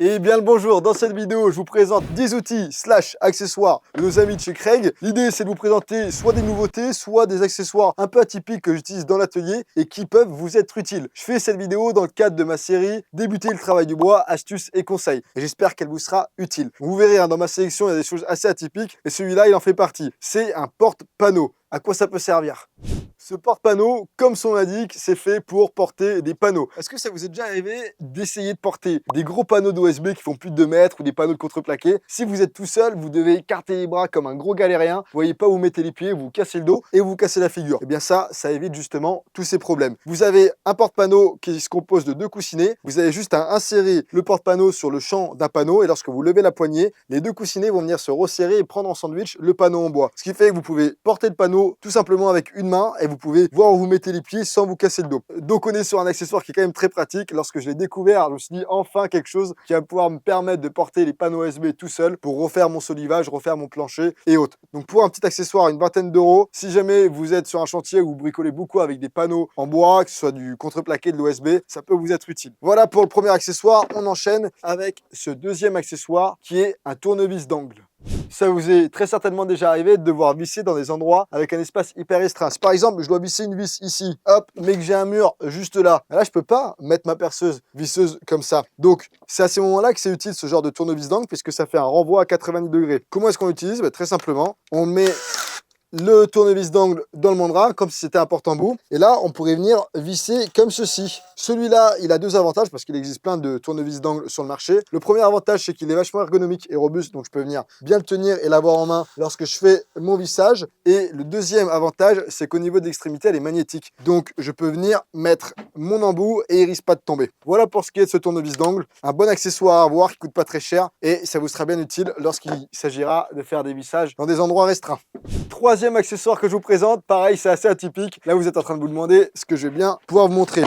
Et bien le bonjour, dans cette vidéo je vous présente 10 outils / accessoires de nos amis de chez Craig. L'idée c'est de vous présenter soit des nouveautés, soit des accessoires un peu atypiques que j'utilise dans l'atelier et qui peuvent vous être utiles. Je fais cette vidéo dans le cadre de ma série Débuter le travail du bois, astuces et conseils. Et j'espère qu'elle vous sera utile. Vous verrez, dans ma sélection il y a des choses assez atypiques et celui-là il en fait partie. C'est un porte-panneau. À quoi ça peut servir ? Ce porte-panneau, comme son l'indique, c'est fait pour porter des panneaux. Est-ce que ça vous est déjà arrivé d'essayer de porter des gros panneaux d'OSB qui font plus de 2 mètres ou des panneaux de contreplaqué? Si vous êtes tout seul, vous devez écarter les bras comme un gros galérien. Vous voyez pas où vous mettez les pieds, vous cassez le dos et vous cassez la figure. Et bien ça évite justement tous ces problèmes. Vous avez un porte-panneau qui se compose de 2 coussinets. Vous avez juste à insérer le porte-panneau sur le champ d'un panneau et lorsque vous levez la poignée, les 2 coussinets vont venir se resserrer et prendre en sandwich le panneau en bois. Ce qui fait que vous pouvez porter le panneau tout simplement avec une main et vous pouvez voir où vous mettez les pieds sans vous casser le dos. Donc on est sur un accessoire qui est quand même très pratique. Lorsque je l'ai découvert, je me suis dit enfin quelque chose qui va pouvoir me permettre de porter les panneaux OSB tout seul pour refaire mon solivage, refaire mon plancher et autres. Donc pour un petit accessoire, une vingtaine d'euros. Si jamais vous êtes sur un chantier où vous bricolez beaucoup avec des panneaux en bois, que ce soit du contreplaqué, de l'OSB, ça peut vous être utile. Voilà pour le premier accessoire. On enchaîne avec ce deuxième accessoire qui est un tournevis d'angle. Ça vous est très certainement déjà arrivé de devoir visser dans des endroits avec un espace hyper restreint. Si par exemple je dois visser une vis ici, hop, mais que j'ai un mur juste là, là je peux pas mettre ma perceuse visseuse comme ça. Donc c'est à ces moments-là que c'est utile ce genre de tournevis d'angle puisque ça fait un renvoi à 90 degrés. Comment est-ce qu'on l'utilise? Très simplement, on met le tournevis d'angle dans le mandrin comme si c'était un porte-embout et là on pourrait venir visser comme ceci. Celui-là il a 2 avantages parce qu'il existe plein de tournevis d'angle sur le marché. Le premier avantage c'est qu'il est vachement ergonomique et robuste, donc je peux venir bien le tenir et l'avoir en main lorsque je fais mon vissage. Et le deuxième avantage c'est qu'au niveau de l'extrémité elle est magnétique, donc je peux venir mettre mon embout et il risque pas de tomber. Voilà pour ce qui est de ce tournevis d'angle, un bon accessoire à avoir qui coûte pas très cher et ça vous sera bien utile lorsqu'il s'agira de faire des vissages dans des endroits restreints. Troisième accessoire que je vous présente, pareil, c'est assez atypique. Là, vous êtes en train de vous demander ce que je vais bien pouvoir vous montrer.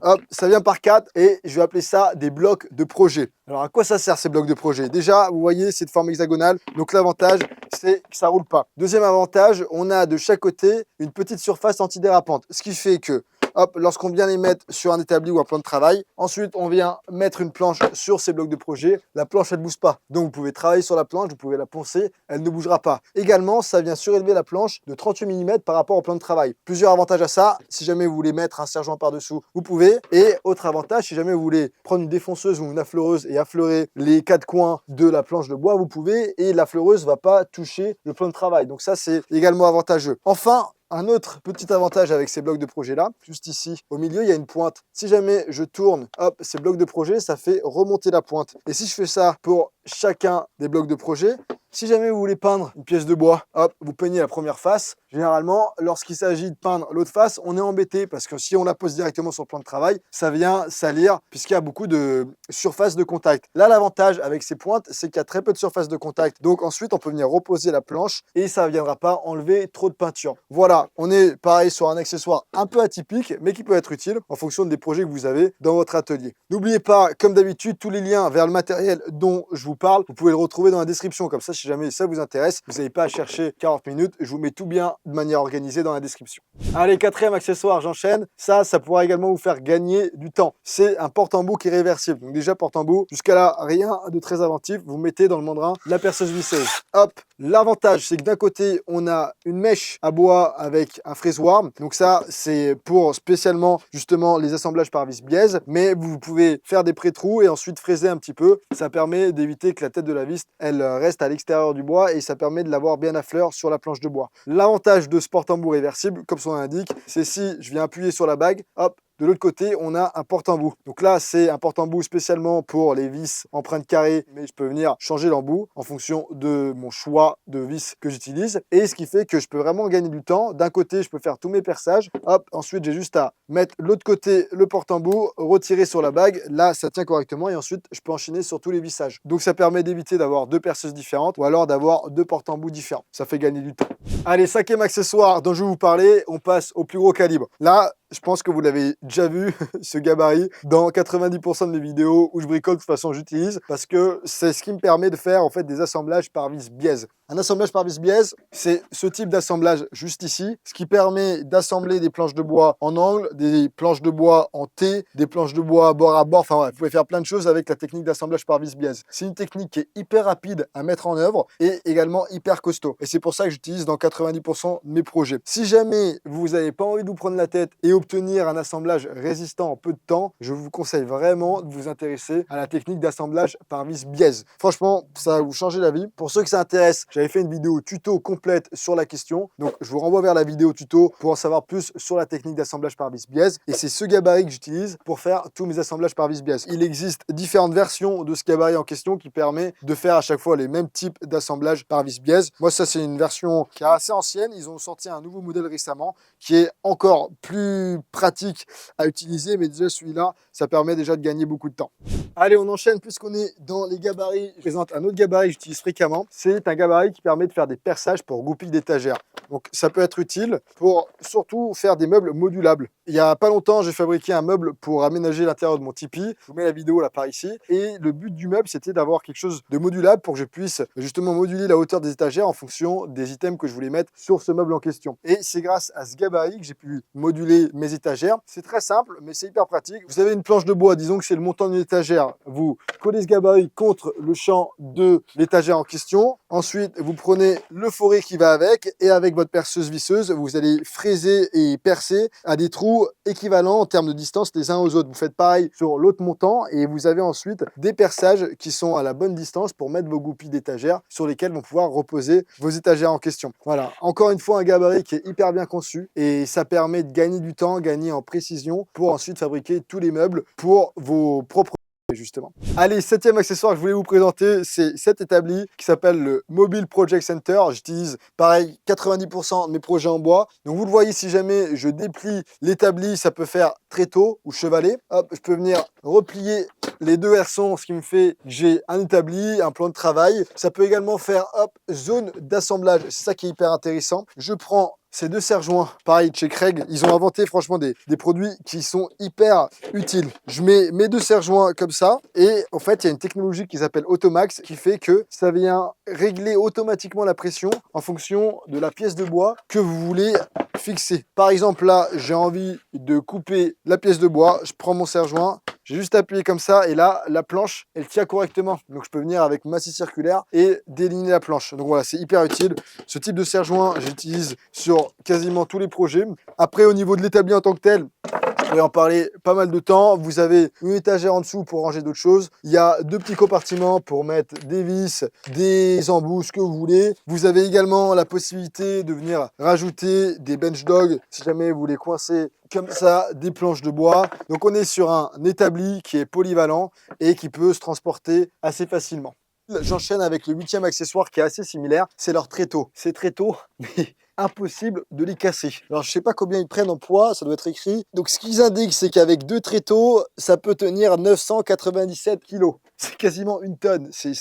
Hop, ça vient par 4 et je vais appeler ça des blocs de projet. Alors, à quoi ça sert ces blocs de projet? Déjà, vous voyez, c'est de forme hexagonale. Donc, l'avantage, c'est que ça roule pas. Deuxième avantage, on a de chaque côté une petite surface antidérapante. Ce qui fait que hop, lorsqu'on vient les mettre sur un établi ou un plan de travail, ensuite on vient mettre une planche sur ces blocs de projet, la planche elle ne bouge pas. Donc vous pouvez travailler sur la planche, vous pouvez la poncer, elle ne bougera pas. Également, ça vient surélever la planche de 38 mm par rapport au plan de travail. Plusieurs avantages à ça, si jamais vous voulez mettre un sergent par-dessous, vous pouvez. Et autre avantage, si jamais vous voulez prendre une défonceuse ou une affleureuse et affleurer les 4 coins de la planche de bois, vous pouvez, et l'affleureuse ne va pas toucher le plan de travail. Donc ça, c'est également avantageux. Enfin, un autre petit avantage avec ces blocs de projet là, juste ici, au milieu, il y a une pointe. Si jamais je tourne, hop, ces blocs de projet, ça fait remonter la pointe. Et si je fais ça pour chacun des blocs de projet, si jamais vous voulez peindre une pièce de bois, hop, vous peignez la première face. Généralement, lorsqu'il s'agit de peindre l'autre face, on est embêté parce que si on la pose directement sur le plan de travail, ça vient salir puisqu'il y a beaucoup de surface de contact. Là, l'avantage avec ces pointes, c'est qu'il y a très peu de surface de contact. Donc ensuite, on peut venir reposer la planche et ça ne viendra pas enlever trop de peinture. Voilà, on est pareil sur un accessoire un peu atypique, mais qui peut être utile en fonction des projets que vous avez dans votre atelier. N'oubliez pas, comme d'habitude, tous les liens vers le matériel dont je vous parle, vous pouvez le retrouver dans la description. Comme ça, si jamais ça vous intéresse, vous n'avez pas à chercher 40 minutes. Je vous mets tout bien de manière organisée dans la description. Allez, quatrième accessoire, j'enchaîne. Ça pourra également vous faire gagner du temps. C'est un porte-embout qui est réversible. Donc déjà, porte-embout, jusqu'à là, rien de très inventif. Vous mettez dans le mandrin la perceuse visseuse. Hop, l'avantage, c'est que d'un côté, on a une mèche à bois avec un frésoir. Donc ça, c'est pour spécialement, justement, les assemblages par vis biaise. Mais vous pouvez faire des pré-trous et ensuite fraiser un petit peu. Ça permet d'éviter que la tête de la vis, elle reste à l'extérieur du bois et ça permet de l'avoir bien à fleur sur la planche de bois. L'avantage de ce porte-embout réversible, comme son nom l'indique, c'est si je viens appuyer sur la bague, hop, de l'autre côté, on a un porte-embout. Donc là, c'est un porte-embout spécialement pour les vis empreintes carrées, mais je peux venir changer l'embout en fonction de mon choix de vis que j'utilise. Et ce qui fait que je peux vraiment gagner du temps. D'un côté, je peux faire tous mes perçages. Hop, ensuite, j'ai juste à mettre de l'autre côté le porte-embout, retirer sur la bague. Là, ça tient correctement et ensuite, je peux enchaîner sur tous les vissages. Donc, ça permet d'éviter d'avoir 2 perceuses différentes ou alors d'avoir 2 porte-embouts différents. Ça fait gagner du temps. Allez, 5e accessoire dont je vais vous parler, on passe au plus gros calibre. Là, Je pense que vous l'avez déjà vu, ce gabarit, dans 90% de mes vidéos où je bricole, de toute façon j'utilise, parce que c'est ce qui me permet de faire en fait des assemblages par vis biaise. Un assemblage par vis biaise, c'est ce type d'assemblage juste ici, ce qui permet d'assembler des planches de bois en angle, des planches de bois en T, des planches de bois bord à bord, enfin ouais, vous pouvez faire plein de choses avec la technique d'assemblage par vis biaise. C'est une technique qui est hyper rapide à mettre en œuvre et également hyper costaud. Et c'est pour ça que j'utilise dans 90% de mes projets. Si jamais vous n'avez pas envie de vous prendre la tête et obtenir un assemblage résistant en peu de temps, je vous conseille vraiment de vous intéresser à la technique d'assemblage par vis biaise. Franchement, ça va vous changer la vie. Pour ceux que ça intéresse, j'avais fait une vidéo tuto complète sur la question. Donc, je vous renvoie vers la vidéo tuto pour en savoir plus sur la technique d'assemblage par vis biaise. Et c'est ce gabarit que j'utilise pour faire tous mes assemblages par vis biaise. Il existe différentes versions de ce gabarit en question qui permet de faire à chaque fois les mêmes types d'assemblage par vis biaise. Moi, ça, c'est une version qui est assez ancienne. Ils ont sorti un nouveau modèle récemment qui est encore plus pratique à utiliser. Mais déjà, celui-là, ça permet déjà de gagner beaucoup de temps. Allez, on enchaîne puisqu'on est dans les gabarits. Je présente un autre gabarit que j'utilise fréquemment. C'est un gabarit qui permet de faire des perçages pour goupilles d'étagères. Donc ça peut être utile pour surtout faire des meubles modulables. Il n'y a pas longtemps, j'ai fabriqué un meuble pour aménager l'intérieur de mon tipi. Je vous mets la vidéo là par ici. Et le but du meuble, c'était d'avoir quelque chose de modulable pour que je puisse justement moduler la hauteur des étagères en fonction des items que je voulais mettre sur ce meuble en question. Et c'est grâce à ce gabarit que j'ai pu moduler mes étagères. C'est très simple, mais c'est hyper pratique. Vous avez une planche de bois, disons que c'est le montant d'une étagère. Vous collez ce gabarit contre le champ de l'étagère en question. Ensuite, vous prenez le forêt qui va avec et avec votre perceuse visseuse, vous allez fraiser et percer à des trous équivalents en termes de distance les uns aux autres. Vous faites pareil sur l'autre montant et vous avez ensuite des perçages qui sont à la bonne distance pour mettre vos goupilles d'étagères sur lesquelles vont pouvoir reposer vos étagères en question. Voilà, encore une fois un gabarit qui est hyper bien conçu et ça permet de gagner du temps, gagner en précision pour ensuite fabriquer tous les meubles pour vos propres justement. Allez, septième accessoire que je voulais vous présenter, c'est cet établi qui s'appelle le Mobile Project Center. J'utilise pareil 90% de mes projets en bois. Donc vous le voyez, si jamais je déplie l'établi, ça peut faire tréteau ou chevalet. Hop, je peux venir replier les deux herçons, ce qui me fait que j'ai un établi, un plan de travail. Ça peut également faire hop, zone d'assemblage. C'est ça qui est hyper intéressant. Je prends ces deux serre-joints, pareil, de chez Craig, ils ont inventé franchement des produits qui sont hyper utiles. Je mets mes deux serre-joints comme ça et en fait, il y a une technologie qui s'appelle Automax qui fait que ça vient régler automatiquement la pression en fonction de la pièce de bois que vous voulez fixer. Par exemple, là, j'ai envie de couper la pièce de bois, je prends mon serre-joint, j'ai juste appuyé comme ça et là, la planche, elle tient correctement. Donc, je peux venir avec ma scie circulaire et déligner la planche. Donc voilà, c'est hyper utile. Ce type de serre-joint, j'utilise sur quasiment tous les projets. Après, au niveau de l'établi en tant que tel, je pourrais en parler pas mal de temps. Vous avez une étagère en dessous pour ranger d'autres choses. Il y a deux petits compartiments pour mettre des vis, des embouts, ce que vous voulez. Vous avez également la possibilité de venir rajouter des bench dogs si jamais vous voulez coincer comme ça des planches de bois. Donc on est sur un établi qui est polyvalent et qui peut se transporter assez facilement. J'enchaîne avec le 8e accessoire qui est assez similaire, c'est leur tréteau. Ces tréteaux, mais impossible de les casser. Alors je sais pas combien ils prennent en poids, ça doit être écrit. Donc ce qu'ils indiquent, c'est qu'avec deux tréteaux, ça peut tenir 997 kg. C'est quasiment une tonne, c'est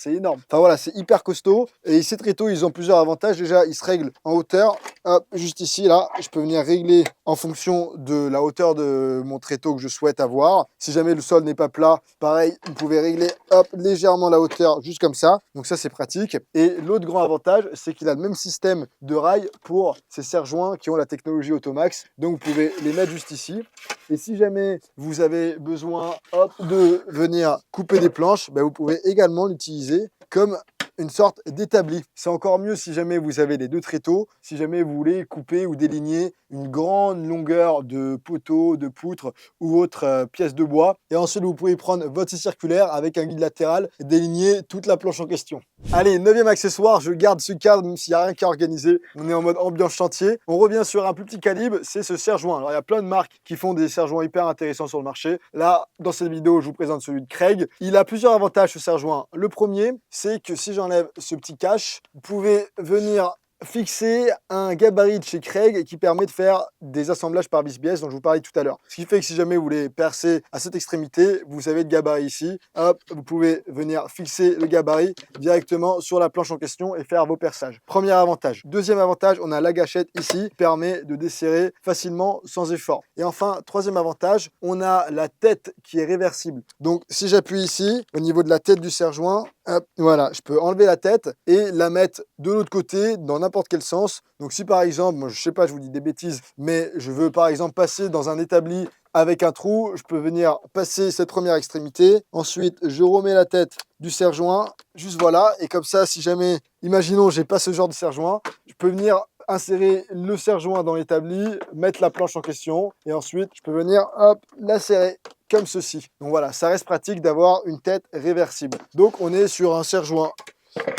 énorme. Enfin voilà, c'est hyper costaud. Et ces tréteaux, ils ont plusieurs avantages. Déjà, ils se règlent en hauteur. Hop, juste ici, là, je peux venir régler en fonction de la hauteur de mon tréteau que je souhaite avoir. Si jamais le sol n'est pas plat, pareil, vous pouvez régler hop, légèrement la hauteur, juste comme ça. Donc ça, c'est pratique. Et l'autre grand avantage, c'est qu'il a le même système de rail pour ces serre-joints qui ont la technologie Automax. Donc vous pouvez les mettre juste ici. Et si jamais vous avez besoin hop, de venir couper des planches, ben vous pouvez également l'utiliser comme une sorte d'établi. C'est encore mieux si jamais vous avez les deux tréteaux, si jamais vous voulez couper ou déligner une grande longueur de poteau, de poutre ou autre pièce de bois. Et ensuite, vous pouvez prendre votre scie circulaire avec un guide latéral et déligner toute la planche en question. Allez, 9e accessoire, je garde ce cadre même s'il n'y a rien qu'à organiser. On est en mode ambiance chantier. On revient sur un plus petit calibre, c'est ce serre-joint. Alors, il y a plein de marques qui font des serre-joints hyper intéressants sur le marché. Là, dans cette vidéo, je vous présente celui de Craig. Il a plusieurs avantages, ce serre-joint. Le premier, c'est que si j'enlève ce petit cache, vous pouvez venir fixer un gabarit de chez Craig qui permet de faire des assemblages par vis-biais dont je vous parlais tout à l'heure. Ce qui fait que si jamais vous voulez percer à cette extrémité, vous avez le gabarit ici. Hop, vous pouvez venir fixer le gabarit directement sur la planche en question et faire vos perçages. Premier avantage. Deuxième avantage, on a la gâchette ici qui permet de desserrer facilement sans effort. Et enfin, troisième avantage, on a la tête qui est réversible. Donc si j'appuie ici, au niveau de la tête du serre-joint, hop, voilà, je peux enlever la tête et la mettre de l'autre côté dans n'importe quel sens. Donc si par exemple, moi, je sais pas, je vous dis des bêtises, mais je veux par exemple passer dans un établi avec un trou, je peux venir passer cette première extrémité. Ensuite, je remets la tête du serre-joint, juste voilà. Et comme ça, si jamais, imaginons, j'ai pas ce genre de serre-joint, je peux venir insérer le serre-joint dans l'établi, mettre la planche en question et ensuite, je peux venir, hop, la serrer comme ceci. Donc voilà, ça reste pratique d'avoir une tête réversible. Donc on est sur un serre-joint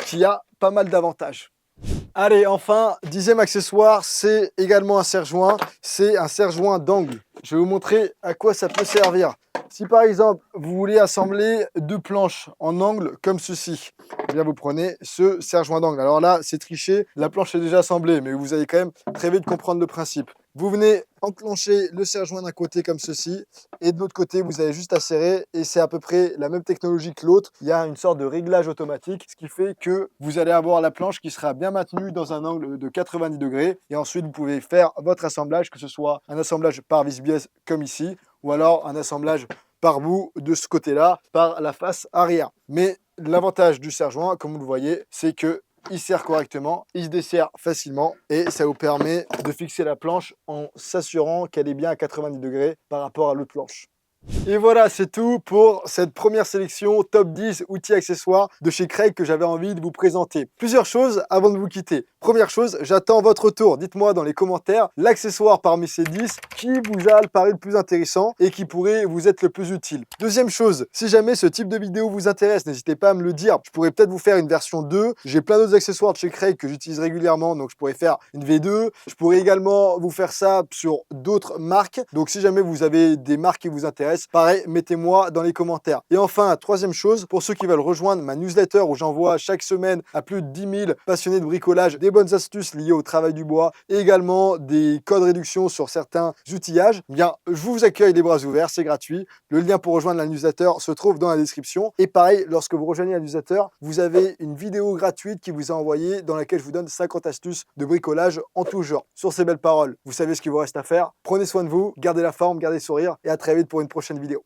qui a pas mal d'avantages. Allez, enfin, 10e accessoire, c'est également un serre-joint. C'est un serre-joint d'angle. Je vais vous montrer à quoi ça peut servir. Si par exemple, vous voulez assembler deux planches en angle comme ceci, eh bien vous prenez ce serre-joint d'angle. Alors là, c'est triché, la planche est déjà assemblée, mais vous allez quand même très vite comprendre le principe. Vous venez enclencher le serre-joint d'un côté comme ceci, et de l'autre côté, vous avez juste à serrer, et c'est à peu près la même technologie que l'autre. Il y a une sorte de réglage automatique, ce qui fait que vous allez avoir la planche qui sera bien maintenue dans un angle de 90 degrés, et ensuite vous pouvez faire votre assemblage, que ce soit un assemblage par vis-biais comme ici, ou alors un assemblage par bout de ce côté-là, par la face arrière. Mais l'avantage du serre-joint, comme vous le voyez, c'est que il serre correctement, il se dessert facilement et ça vous permet de fixer la planche en s'assurant qu'elle est bien à 90 degrés par rapport à l'autre planche. Et voilà, c'est tout pour cette première sélection top 10 outils accessoires de chez Craig que j'avais envie de vous présenter. Plusieurs choses avant de vous quitter. Première chose, j'attends votre retour. Dites-moi dans les commentaires l'accessoire parmi ces 10 qui vous a paru le plus intéressant et qui pourrait vous être le plus utile. Deuxième chose, si jamais ce type de vidéo vous intéresse, n'hésitez pas à me le dire. Je pourrais peut-être vous faire une version 2. J'ai plein d'autres accessoires de chez Craig que j'utilise régulièrement, donc je pourrais faire une V2. Je pourrais également vous faire ça sur d'autres marques. Donc si jamais vous avez des marques qui vous intéressent, pareil, mettez-moi dans les commentaires. Et enfin, troisième chose, pour ceux qui veulent rejoindre ma newsletter où j'envoie chaque semaine à plus de 10 000 passionnés de bricolage des bonnes astuces liées au travail du bois et également des codes réduction sur certains outillages, eh bien, je vous accueille les bras ouverts, c'est gratuit. Le lien pour rejoindre la newsletter se trouve dans la description. Et pareil, lorsque vous rejoignez la newsletter, vous avez une vidéo gratuite qui vous est envoyée dans laquelle je vous donne 50 astuces de bricolage en tout genre. Sur ces belles paroles, vous savez ce qu'il vous reste à faire. Prenez soin de vous, gardez la forme, gardez le sourire et à très vite pour une prochaine vidéo.